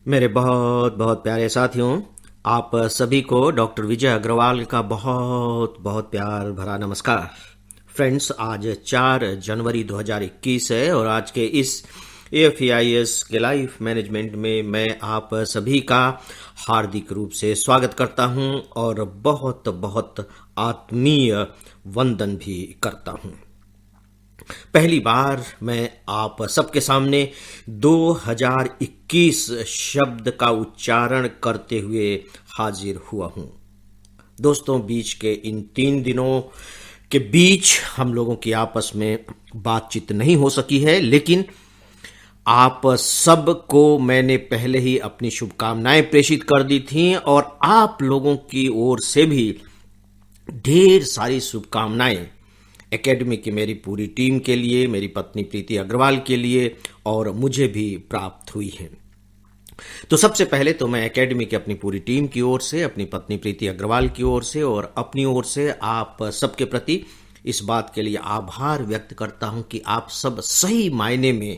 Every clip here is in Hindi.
मेरे बहुत बहुत प्यारे साथियों, आप सभी को डॉक्टर विजय अग्रवाल का बहुत बहुत प्यार भरा नमस्कार। फ्रेंड्स, आज 4 जनवरी 2021 है और आज के इस AFEIS के लाइफ मैनेजमेंट में मैं आप सभी का हार्दिक रूप से स्वागत करता हूं और बहुत बहुत आत्मीय वंदन भी करता हूं। पहली बार मैं आप सबके सामने 2021 शब्द का उच्चारण करते हुए हाजिर हुआ हूं। दोस्तों, बीच के इन 3 दिनों के बीच हम लोगों की आपस में बातचीत नहीं हो सकी है, लेकिन आप सबको मैंने पहले ही अपनी शुभकामनाएं प्रेषित कर दी थीं और आप लोगों की ओर से भी ढेर सारी शुभकामनाएं एकेडमी की मेरी पूरी टीम के लिए, मेरी पत्नी प्रीति अग्रवाल के लिए और मुझे भी प्राप्त हुई है। तो सबसे पहले तो मैं एकेडमी की अपनी पूरी टीम की ओर से, अपनी पत्नी प्रीति अग्रवाल की ओर से और अपनी ओर से आप सबके प्रति इस बात के लिए आभार व्यक्त करता हूं कि आप सब सही मायने में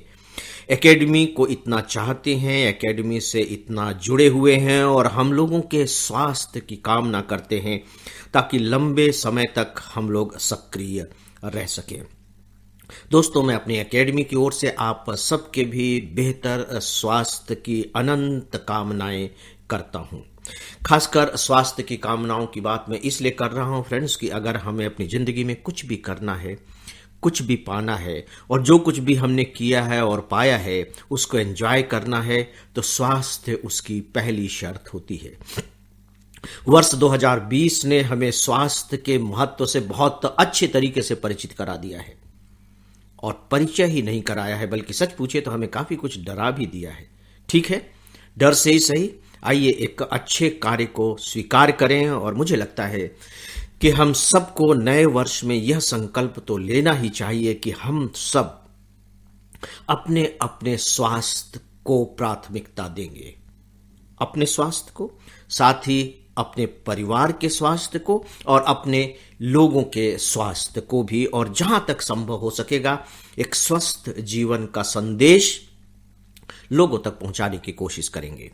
एकेडमी को इतना चाहते हैं, एकेडमी से इतना जुड़े हुए हैं और हम लोगों के स्वास्थ्य की कामना करते हैं ताकि लंबे समय तक हम लोग सक्रिय रह सकें। दोस्तों, मैं अपनी एकेडमी की ओर से आप सबके भी बेहतर स्वास्थ्य की अनंत कामनाएं करता हूं। खासकर स्वास्थ्य की कामनाओं की बात मैं इसलिए कर रहा हूं फ्रेंड्स कि अगर हमें अपनी जिंदगी में कुछ भी करना है, कुछ भी पाना है और जो कुछ भी हमने किया है और पाया है उसको एंजॉय करना है, तो स्वास्थ्य उसकी पहली शर्त होती है। वर्ष 2020 ने हमें स्वास्थ्य के महत्व से बहुत अच्छे तरीके से परिचित करा दिया है और परिचय ही नहीं कराया है, बल्कि सच पूछे तो हमें काफी कुछ डरा भी दिया है। ठीक है, डर से ही सही, आइए एक अच्छे कार्य को स्वीकार करें और मुझे लगता है कि हम सबको नए वर्ष में यह संकल्प तो लेना ही चाहिए कि हम सब अपने अपने स्वास्थ्य को प्राथमिकता देंगे, अपने स्वास्थ्य को, साथ ही अपने परिवार के स्वास्थ्य को और अपने लोगों के स्वास्थ्य को भी, और जहां तक संभव हो सकेगा एक स्वस्थ जीवन का संदेश लोगों तक पहुंचाने की कोशिश करेंगे।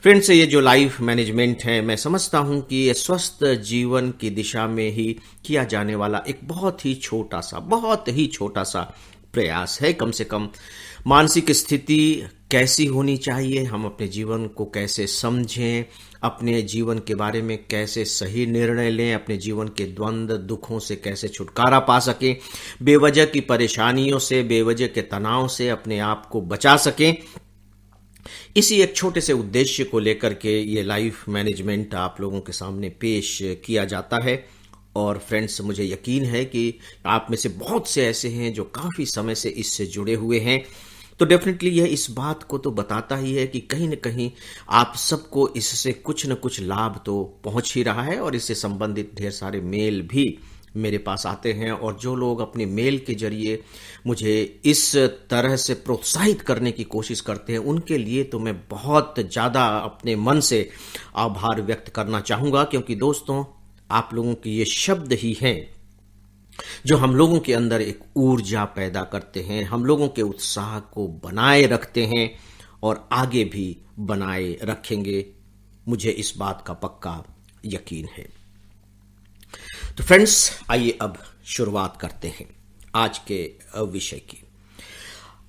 फ्रेंड्स, ये जो लाइफ मैनेजमेंट है, मैं समझता हूं कि ये स्वस्थ जीवन की दिशा में ही किया जाने वाला एक बहुत ही छोटा सा प्रयास है। कम से कम मानसिक स्थिति कैसी होनी चाहिए, हम अपने जीवन को कैसे समझें, अपने जीवन के बारे में कैसे सही निर्णय लें, अपने जीवन के द्वंद्व दुखों से कैसे छुटकारा पा सकें, बेवजह की परेशानियों से, बेवजह के तनाव से अपने आप को बचा सकें, इसी एक छोटे से उद्देश्य को लेकर के ये लाइफ मैनेजमेंट आप लोगों के सामने पेश किया जाता है। और फ्रेंड्स, मुझे यकीन है कि आप में से बहुत से ऐसे हैं जो काफ़ी समय से इससे जुड़े हुए हैं, तो डेफिनेटली यह इस बात को तो बताता ही है कि कहीं न कहीं आप सबको इससे कुछ न कुछ लाभ तो पहुंच ही रहा है और इससे संबंधित ढेर सारे मेल भी मेरे पास आते हैं और जो लोग अपने मेल के जरिए मुझे इस तरह से प्रोत्साहित करने की कोशिश करते हैं, उनके लिए तो मैं बहुत ज़्यादा अपने मन से आभार व्यक्त करना चाहूँगा, क्योंकि दोस्तों, आप लोगों के ये शब्द ही हैं जो हम लोगों के अंदर एक ऊर्जा पैदा करते हैं, हम लोगों के उत्साह को बनाए रखते हैं और आगे भी बनाए रखेंगे। मुझे इस बात का पक्का यकीन है। तो फ्रेंड्स, आइए अब शुरुआत करते हैं आज के विषय की।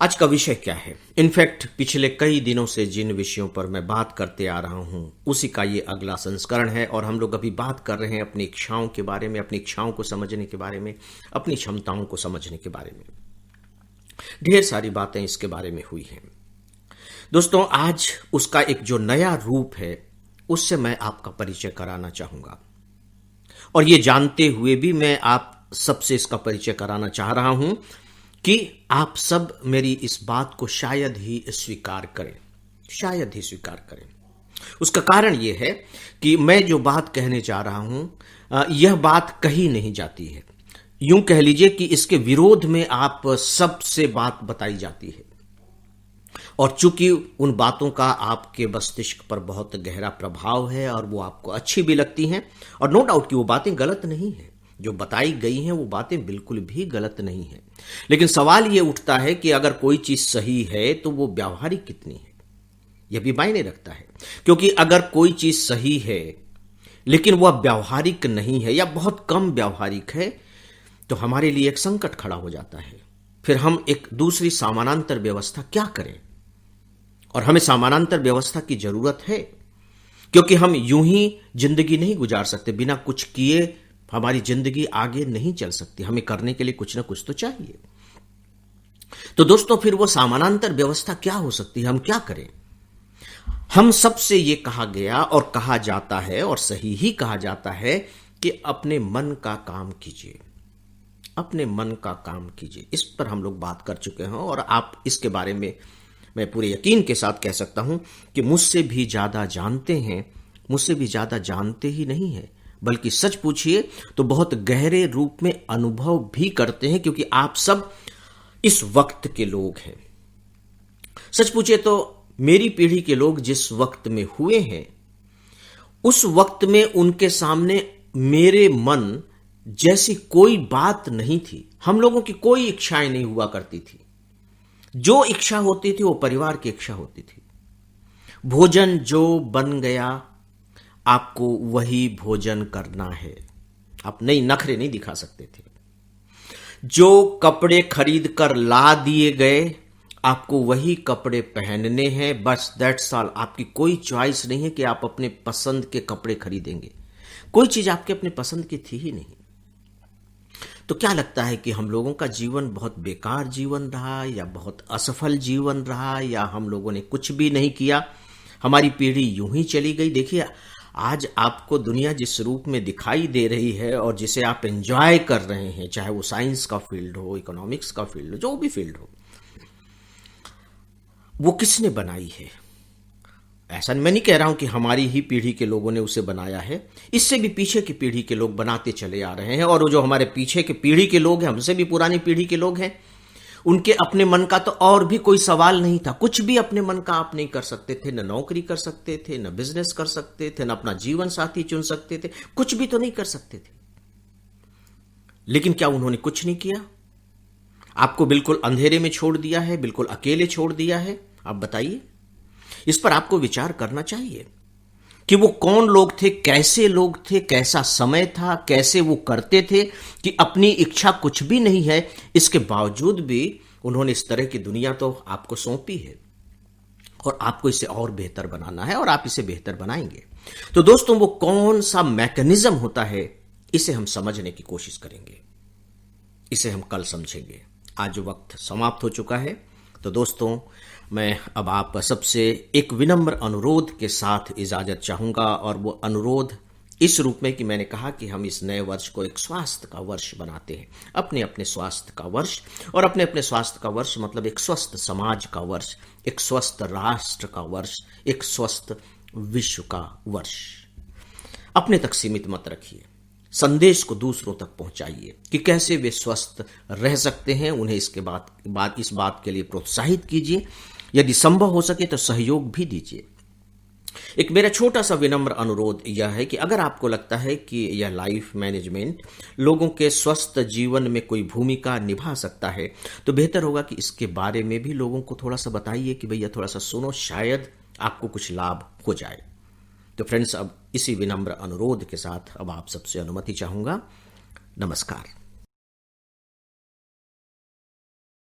आज का विषय क्या है? इनफैक्ट पिछले कई दिनों से जिन विषयों पर मैं बात करते आ रहा हूं उसी का ये अगला संस्करण है और हम लोग अभी बात कर रहे हैं अपनी इच्छाओं के बारे में, अपनी इच्छाओं को समझने के बारे में, अपनी क्षमताओं को समझने के बारे में। ढेर सारी बातें इसके बारे में हुई हैं। दोस्तों, आज उसका एक जो नया रूप है उससे मैं आपका परिचय कराना चाहूंगा और ये जानते हुए भी मैं आप सबसे इसका परिचय कराना चाह रहा हूं कि आप सब मेरी इस बात को शायद ही स्वीकार करें। उसका कारण यह है कि मैं जो बात कहने जा रहा हूं यह बात कही नहीं जाती है। यूं कह लीजिए कि इसके विरोध में आप सबसे बात बताई जाती है और चूंकि उन बातों का आपके मस्तिष्क पर बहुत गहरा प्रभाव है और वो आपको अच्छी भी लगती हैं और नो डाउट कि वो बातें गलत नहीं हैं, जो बताई गई हैं वो बातें बिल्कुल भी गलत नहीं हैं, लेकिन सवाल ये उठता है कि अगर कोई चीज सही है तो वो व्यावहारिक कितनी है, यह भी मायने रखता है, क्योंकि अगर कोई चीज सही है लेकिन वह व्यावहारिक नहीं है या बहुत कम व्यावहारिक है तो हमारे लिए एक संकट खड़ा हो जाता है। फिर हम एक दूसरी समानांतर व्यवस्था क्या करें? और हमें समानांतर व्यवस्था की जरूरत है, क्योंकि हम यूं ही जिंदगी नहीं गुजार सकते। बिना कुछ किए हमारी जिंदगी आगे नहीं चल सकती। हमें करने के लिए कुछ ना कुछ तो चाहिए। तो दोस्तों, फिर वो समानांतर व्यवस्था क्या हो सकती है? हम क्या करें? हम सबसे ये कहा गया और कहा जाता है, और सही ही कहा जाता है, कि अपने मन का काम कीजिए। अपने मन का काम कीजिए। इस पर हम लोग बात कर चुके हैं, और आप इसके बारे में मैं पूरे यकीन के साथ कह सकता हूं कि मुझसे भी ज्यादा जानते हैं, मुझसे भी ज्यादा जानते ही नहीं है, बल्कि सच पूछिए तो बहुत गहरे रूप में अनुभव भी करते हैं, क्योंकि आप सब इस वक्त के लोग हैं। सच पूछिए तो मेरी पीढ़ी के लोग जिस वक्त में हुए हैं, उस वक्त में उनके सामने मेरे मन जैसी कोई बात नहीं थी। हम लोगों की कोई इच्छाएं नहीं हुआ करती थी। जो इच्छा होती थी वो परिवार की इच्छा होती थी। भोजन जो बन गया, आपको वही भोजन करना है। आप नई नखरे नहीं दिखा सकते थे। जो कपड़े खरीद कर ला दिए गए, आपको वही कपड़े पहनने हैं, बस दैट्स ऑल। आपकी कोई चॉइस नहीं है कि आप अपने पसंद के कपड़े खरीदेंगे। कोई चीज आपके अपने पसंद की थी ही नहीं। तो क्या लगता है कि हम लोगों का जीवन बहुत बेकार जीवन रहा, या बहुत असफल जीवन रहा, या हम लोगों ने कुछ भी नहीं किया, हमारी पीढ़ी यूं ही चली गई? देखिए, आज आपको दुनिया जिस रूप में दिखाई दे रही है और जिसे आप एंजॉय कर रहे हैं, चाहे वो साइंस का फील्ड हो, इकोनॉमिक्स का फील्ड हो, जो भी फील्ड हो, वो किसने बनाई है? ऐसा मैं नहीं कह रहा हूं कि हमारी ही पीढ़ी के लोगों ने उसे बनाया है। इससे भी पीछे की पीढ़ी के लोग बनाते चले आ रहे हैं, और वो जो हमारे पीछे के पीढ़ी के लोग हैं, हमसे भी पुरानी पीढ़ी के लोग हैं, उनके अपने मन का तो और भी कोई सवाल नहीं था। कुछ भी अपने मन का आप नहीं कर सकते थे। न नौकरी कर सकते थे, न बिजनेस कर सकते थे, न अपना जीवन साथी चुन सकते थे। कुछ भी तो नहीं कर सकते थे। लेकिन क्या उन्होंने कुछ नहीं किया? आपको बिल्कुल अंधेरे में छोड़ दिया है, बिल्कुल अकेले छोड़ दिया है? आप बताइए। इस पर आपको विचार करना चाहिए कि वो कौन लोग थे, कैसे लोग थे, कैसा समय था, कैसे वो करते थे कि अपनी इच्छा कुछ भी नहीं है, इसके बावजूद भी उन्होंने इस तरह की दुनिया तो आपको सौंपी है, और आपको इसे और बेहतर बनाना है, और आप इसे बेहतर बनाएंगे। तो दोस्तों, वो कौन सा मैकेनिज्म होता है, इसे हम समझने की कोशिश करेंगे। इसे हम कल समझेंगे। आज वक्त समाप्त हो चुका है। तो दोस्तों, मैं अब आप सबसे एक विनम्र अनुरोध के साथ इजाजत चाहूंगा, और वो अनुरोध इस रूप में कि मैंने कहा कि हम इस नए वर्ष को एक स्वास्थ्य का वर्ष बनाते हैं। अपने अपने स्वास्थ्य का वर्ष, और अपने अपने स्वास्थ्य का वर्ष मतलब एक स्वस्थ समाज का वर्ष, एक स्वस्थ राष्ट्र का वर्ष, एक स्वस्थ विश्व का वर्ष। अपने तक सीमित मत रखिए। संदेश को दूसरों तक पहुंचाइए कि कैसे वे स्वस्थ रह सकते हैं। उन्हें इसके बाद इस बात के लिए प्रोत्साहित कीजिए। यदि संभव हो सके तो सहयोग भी दीजिए। एक मेरा छोटा सा विनम्र अनुरोध यह है कि अगर आपको लगता है कि यह लाइफ मैनेजमेंट लोगों के स्वस्थ जीवन में कोई भूमिका निभा सकता है, तो बेहतर होगा कि इसके बारे में भी लोगों को थोड़ा सा बताइए कि भैया थोड़ा सा सुनो, शायद आपको कुछ लाभ हो जाए। तो फ्रेंड्स, अब इसी विनम्र अनुरोध के साथ अब आप सबसे अनुमति चाहूंगा। नमस्कार।